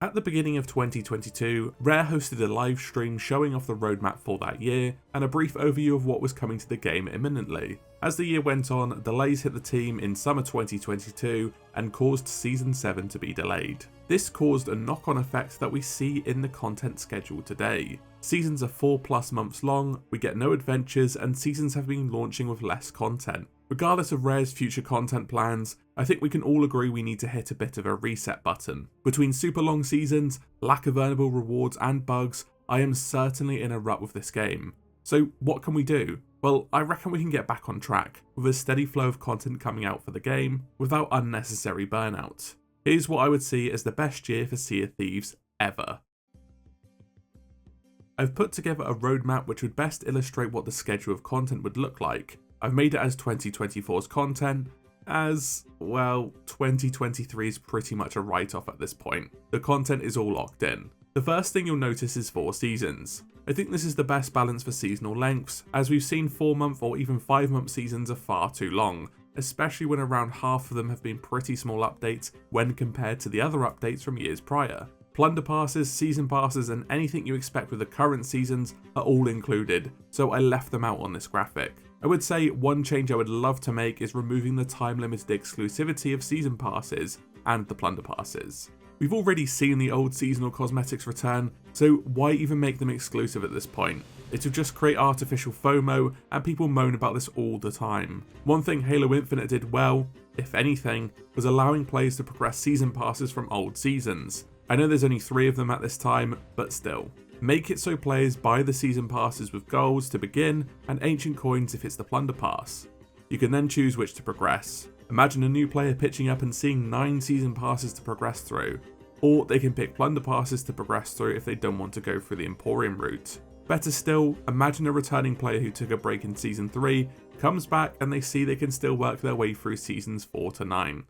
At the beginning of 2022, Rare hosted a live stream showing off the roadmap for that year and a brief overview of what was coming to the game imminently. As the year went on, delays hit the team in summer 2022 and caused Season 7 to be delayed. This caused a knock-on effect that we see in the content schedule today. Seasons are 4+ months long, we get no adventures, and seasons have been launching with less content. Regardless of Rare's future content plans, I think we can all agree we need to hit a bit of a reset button. Between super long seasons, lack of earnable rewards and bugs, I am certainly in a rut with this game. So what can we do? Well, I reckon we can get back on track, with a steady flow of content coming out for the game, without unnecessary burnout. Here's what I would see as the best year for Sea of Thieves ever. I've put together a roadmap which would best illustrate what the schedule of content would look like. I've made it as 2024's content, as, well, 2023 is pretty much a write-off at this point. The content is all locked in. The first thing you'll notice is 4 seasons. I think this is the best balance for seasonal lengths, as we've seen 4-month or even 5-month seasons are far too long, especially when around half of them have been pretty small updates when compared to the other updates from years prior. Plunder passes, season passes, and anything you expect with the current seasons are all included, so I left them out on this graphic. I would say one change I would love to make is removing the time-limited exclusivity of season passes and the plunder passes. We've already seen the old seasonal cosmetics return, so why even make them exclusive at this point? It will just create artificial FOMO, and people moan about this all the time. One thing Halo Infinite did well, if anything, was allowing players to progress season passes from old seasons. I know there's only 3 of them at this time, but still. Make it so players buy the season passes with golds to begin and ancient coins if it's the plunder pass. You can then choose which to progress. Imagine a new player pitching up and seeing 9 season passes to progress through, or they can pick plunder passes to progress through if they don't want to go through the Emporium route. Better still, imagine a returning player who took a break in Season 3, comes back and they see they can still work their way through Seasons 4 to 9.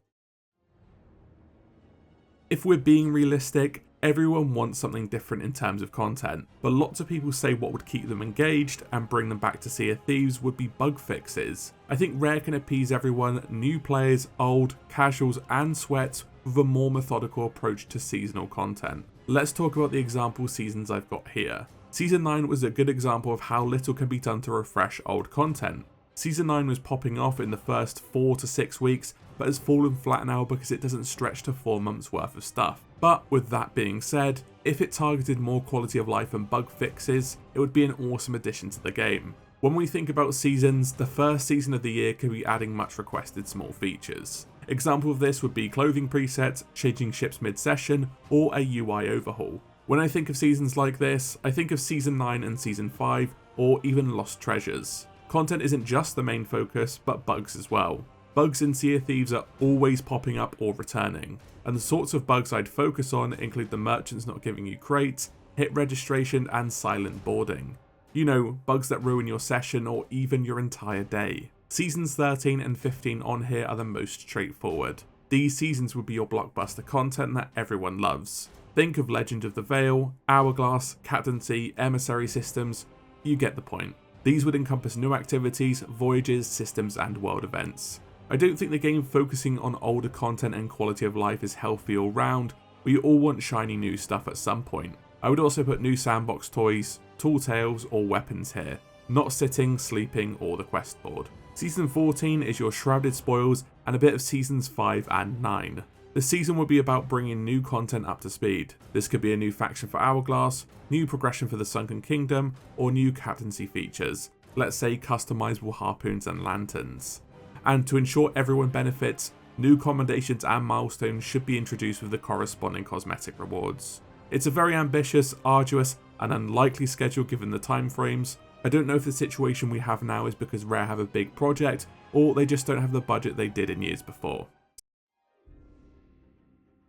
If we're being realistic, everyone wants something different in terms of content, but lots of people say what would keep them engaged and bring them back to Sea of Thieves would be bug fixes. I think Rare can appease everyone, new players, old, casuals and sweats, with a more methodical approach to seasonal content. Let's talk about the example seasons I've got here. Season 9 was a good example of how little can be done to refresh old content. Season 9 was popping off in the first 4 to 6 weeks, but has fallen flat now because it doesn't stretch to 4 months worth of stuff. But with that being said, if it targeted more quality of life and bug fixes, it would be an awesome addition to the game. When we think about seasons, the first season of the year could be adding much requested small features. Example of this would be clothing presets, changing ships mid-session, or a UI overhaul. When I think of seasons like this, I think of Season 9 and Season 5, or even Lost Treasures. Content isn't just the main focus, but bugs as well. Bugs in Sea of Thieves are always popping up or returning, and the sorts of bugs I'd focus on include the merchants not giving you crates, hit registration and silent boarding. You know, bugs that ruin your session or even your entire day. Seasons 13 and 15 on here are the most straightforward. These seasons would be your blockbuster content that everyone loves. Think of Legend of the Veil, Hourglass, Captaincy, Emissary systems, you get the point. These would encompass new activities, voyages, systems and world events. I don't think the game focusing on older content and quality of life is healthy all round, but you all want shiny new stuff at some point. I would also put new sandbox toys, tall tales or weapons here, not sitting, sleeping or the quest board. Season 14 is your Shrouded Spoils and a bit of Seasons 5 and 9. The season will be about bringing new content up to speed. This could be a new faction for Hourglass, new progression for the Sunken Kingdom, or new captaincy features, let's say customizable harpoons and lanterns. And to ensure everyone benefits, new commendations and milestones should be introduced with the corresponding cosmetic rewards. It's a very ambitious, arduous, and unlikely schedule given the timeframes. I don't know if the situation we have now is because Rare have a big project, or they just don't have the budget they did in years before.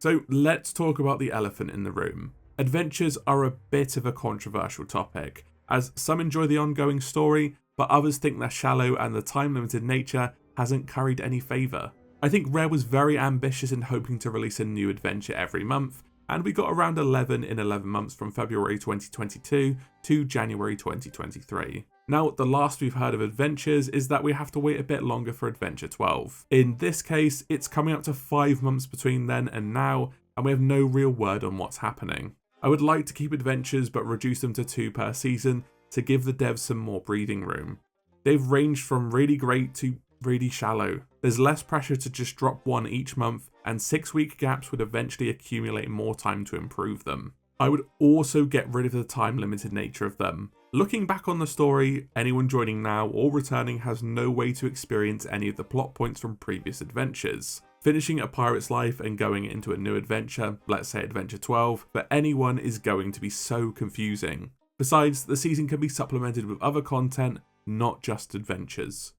So let's talk about the elephant in the room. Adventures are a bit of a controversial topic, as some enjoy the ongoing story, but others think they're shallow and the time-limited nature hasn't carried any favour. I think Rare was very ambitious in hoping to release a new adventure every month, and we got around 11 in 11 months from February 2022 to January 2023. Now, the last we've heard of adventures is that we have to wait a bit longer for Adventure 12. In this case, it's coming up to 5 months between then and now, and we have no real word on what's happening. I would like to keep adventures but reduce them to 2 per season to give the devs some more breathing room. They've ranged from really great to really shallow. There's less pressure to just drop one each month, and 6-week gaps would eventually accumulate more time to improve them. I would also get rid of the time limited nature of them. Looking back on the story, anyone joining now or returning has no way to experience any of the plot points from previous adventures. Finishing a pirate's life and going into a new adventure, let's say adventure 12, for anyone is going to be so confusing. Besides, the season can be supplemented with other content, not just adventures.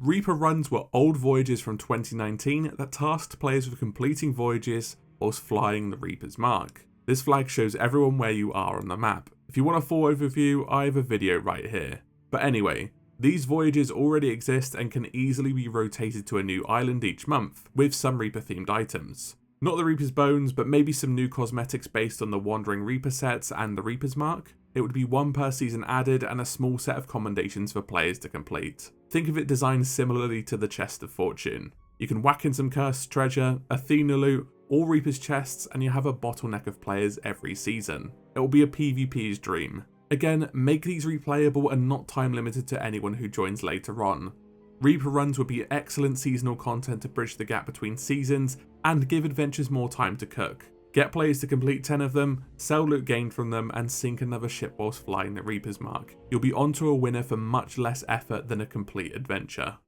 Reaper runs were old voyages from 2019 that tasked players with completing voyages whilst flying the Reaper's mark. This flag shows everyone where you are on the map. If you want a full overview, I have a video right here. But anyway, these voyages already exist and can easily be rotated to a new island each month, with some Reaper themed items. Not the Reaper's bones, but maybe some new cosmetics based on the Wandering Reaper sets and the Reaper's mark. It would be 1 per season added and a small set of commendations for players to complete. Think of it designed similarly to the Chest of Fortune. You can whack in some cursed treasure, Athena loot, or Reaper's chests, and you have a bottleneck of players every season. It will be a PvP's dream. Again, make these replayable and not time limited to anyone who joins later on. Reaper runs would be excellent seasonal content to bridge the gap between seasons and give adventures more time to cook. Get players to complete 10 of them, sell loot gained from them, and sink another ship whilst flying the Reaper's mark. You'll be onto a winner for much less effort than a complete adventure.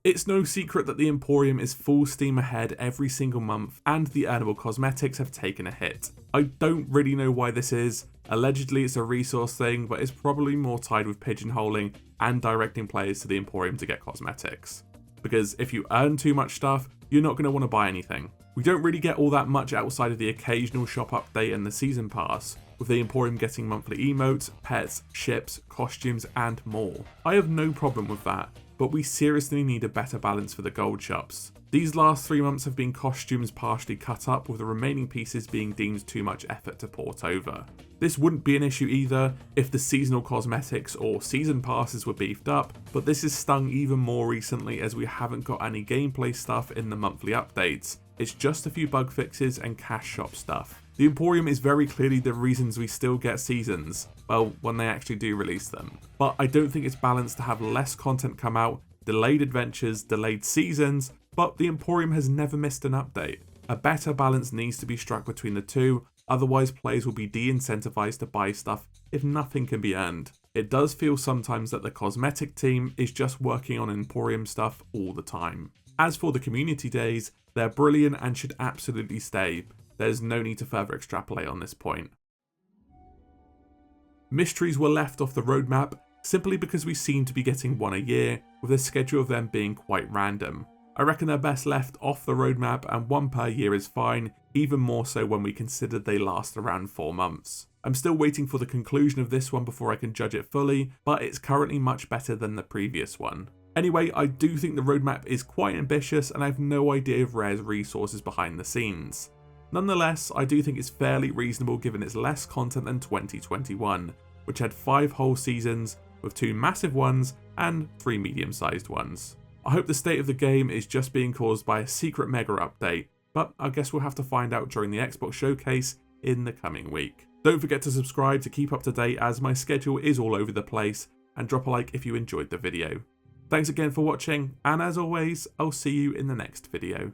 It's no secret that the Emporium is full steam ahead every single month and the earnable cosmetics have taken a hit. I don't really know why this is. Allegedly it's a resource thing, but it's probably more tied with pigeonholing and directing players to the Emporium to get cosmetics. Because if you earn too much stuff, you're not going to want to buy anything. We don't really get all that much outside of the occasional shop update and the season pass, with the Emporium getting monthly emotes, pets, ships, costumes and more. I have no problem with that, but we seriously need a better balance for the gold shops. These last 3 months have been costumes partially cut up, with the remaining pieces being deemed too much effort to port over. This wouldn't be an issue either if the seasonal cosmetics or season passes were beefed up, but this is stung even more recently as we haven't got any gameplay stuff in the monthly updates. It's just a few bug fixes and cash shop stuff. The Emporium is very clearly the reasons we still get seasons, well, when they actually do release them. But I don't think it's balanced to have less content come out, delayed adventures, delayed seasons, but the Emporium has never missed an update. A better balance needs to be struck between the two, otherwise players will be de-incentivized to buy stuff if nothing can be earned. It does feel sometimes that the cosmetic team is just working on Emporium stuff all the time. As for the community days, they're brilliant and should absolutely stay. There's no need to further extrapolate on this point. Mysteries were left off the roadmap simply because we seem to be getting 1 a year, with a schedule of them being quite random. I reckon they're best left off the roadmap, and 1 per year is fine, even more so when we consider they last around 4 months. I'm still waiting for the conclusion of this one before I can judge it fully, but it's currently much better than the previous one. Anyway, I do think the roadmap is quite ambitious and I have no idea of Rare's resources behind the scenes. Nonetheless, I do think it's fairly reasonable given it's less content than 2021, which had 5 whole seasons, with 2 massive ones and 3 medium-sized ones. I hope the state of the game is just being caused by a secret mega update, but I guess we'll have to find out during the Xbox showcase in the coming week. Don't forget to subscribe to keep up to date as my schedule is all over the place, and drop a like if you enjoyed the video. Thanks again for watching, and as always, I'll see you in the next video.